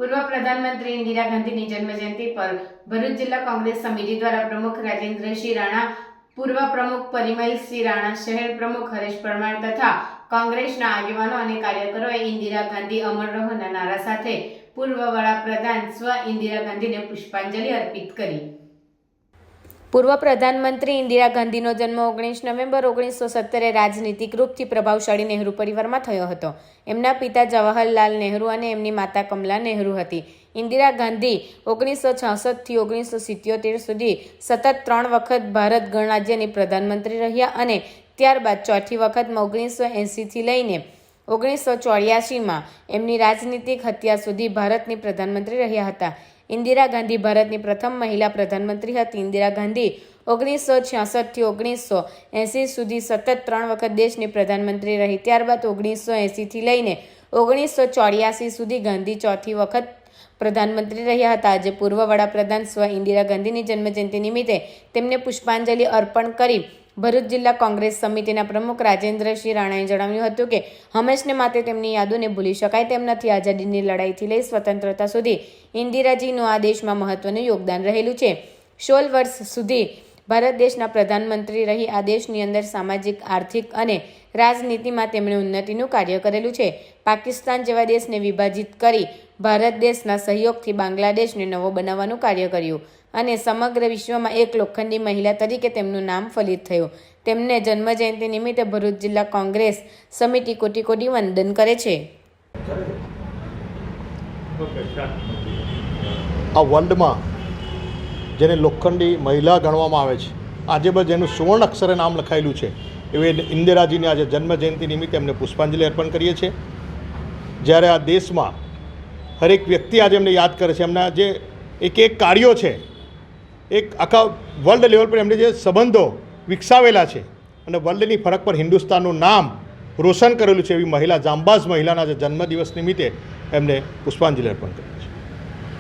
પૂર્વ પ્રધાનમંત્રી ઇન્દિરા ગાંધીની જન્મજયંતિ પર ભરૂચ જિલ્લા કોંગ્રેસ સમિતિ દ્વારા પ્રમુખ રાજેન્દ્રસિંહ રાણા, પૂર્વ પ્રમુખ પરિમલસિંહ રાણા, શહેર પ્રમુખ હરેશ પરમાર તથા કોંગ્રેસના આગેવાનો અને કાર્યકરોએ ઇન્દિરા ગાંધી અમર રહોના નારા સાથે પૂર્વ વડાપ્રધાન સ્વ ઇન્દિરા ગાંધીને પુષ્પાંજલિ અર્પિત કરી। પૂર્વ પ્રધાનમંત્રી ઇન્દિરા ગાંધીનો જન્મ 19 નવેમ્બર 1970 રાજનીતિક રૂપથી પ્રભાવશાળી નહેરુ પરિવારમાં થયો હતો। એમના પિતા જવાહરલાલ નહેરુ અને એમની માતા કમલા નહેરુ હતી। ઇન્દિરા ગાંધી 1966 થી 1977 સુધી સતત 3 વખત ભારત ગણરાજ્યની પ્રધાનમંત્રી રહ્યા અને ત્યારબાદ ચોથી વખતમાં 1980 થી લઈને 1984માં એમની રાજનીતિક હત્યા સુધી ભારતની પ્રધાનમંત્રી રહ્યા હતા। ઇન્દિરા ગાંધી ભારતની પ્રથમ મહિલા પ્રધાનમંત્રી હતી। ઇન્દિરા ગાંધી 1966 થી 1980 સુધી સતત 3 વખત દેશની પ્રધાનમંત્રી રહી। ત્યારબાદ 1980 થી લઈને 1984 સુધી ગાંધી ચોથી વખત પ્રધાનમંત્રી રહ્યા હતા। આજે પૂર્વ વડાપ્રધાન સ્વ ઇન્દિરા ગાંધીની જન્મજયંતિ નિમિત્તે તેમને પુષ્પાંજલિ અર્પણ કરી ભરૂચ જિલ્લા કોંગ્રેસ સમિતિના પ્રમુખ રાજેન્દ્રસિંહ રાણાએ જણાવ્યું હતું કે હંમેશને માટે તેમની યાદોને ભૂલી શકાય તેમ નથી। આઝાદીની લડાઈથી લઈ સ્વતંત્રતા સુધી ઇન્દિરાજીનું આ દેશમાં મહત્વનું યોગદાન રહેલું છે। 16 વર્ષ સુધી ભારત દેશના પ્રધાનમંત્રી રહી આ દેશની અંદર સામાજિક, આર્થિક અને રાજનીતિમાં તેમણે ઉન્નતિનું કાર્ય કરેલું છે। પાકિસ્તાન જેવા દેશને વિભાજિત કરી ભારત દેશના સહયોગથી બાંગ્લાદેશને નવો બનાવવાનું કાર્ય કર્યું અને સમગ્ર વિશ્વમાં એક લોખંડી મહિલા તરીકે તેમનું નામ ફલિત થયું। તેમને જન્મજયંતિ નિમિત્તે ભરૂચ જિલ્લા કોંગ્રેસ સમિતિ કોટી કોટી વંદન કરે છે। આ વર્લ્ડમાં જેને લોખંડી મહિલા ગણવામાં આવે છે, આજે બસ જેનું સુવર્ણ અક્ષરે નામ લખાયેલું છે એવી ઇન્દિરાજીની આજે જન્મજયંતિ નિમિત્તે એમને પુષ્પાંજલિ અર્પણ કરીએ છીએ। જ્યારે આ દેશમાં હરેક વ્યક્તિ આજે એમને યાદ કરે છે, એમના જે એક કાર્યો છે, એક આખા વર્લ્ડ લેવલ પર એમણે જે સંબંધો વિકસાવેલા છે અને વર્લ્ડની ફરક પર હિન્દુસ્તાનનું નામ રોશન કરેલું છે, એવી મહિલા, જાંબાઝ મહિલાના જે જન્મદિવસ નિમિત્તે એમને પુષ્પાંજલિ અર્પણ કરી।